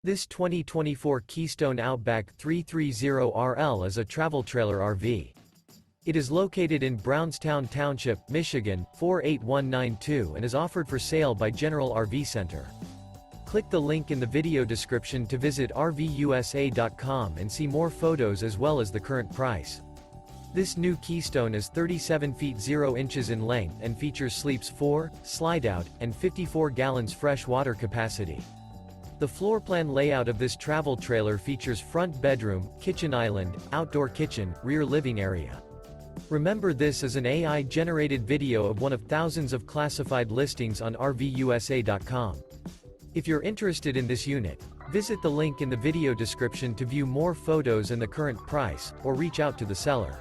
This 2024 Keystone Outback 330RL is a travel trailer RV. It is located in Brownstown Township, Michigan, 48192 and is offered for sale by General RV Center. Click the link in the video description to visit RVUSA.com and see more photos as well as the current price. This new Keystone is 37 feet 0 inches in length and features sleeps 4, slide-out, and 54 gallons fresh water capacity. The floor plan layout of this travel trailer features front bedroom, kitchen island, outdoor kitchen, rear living area. Remember, this is an AI-generated video of one of thousands of classified listings on RVUSA.com. If you're interested in this unit, visit the link in the video description to view more photos and the current price, or reach out to the seller.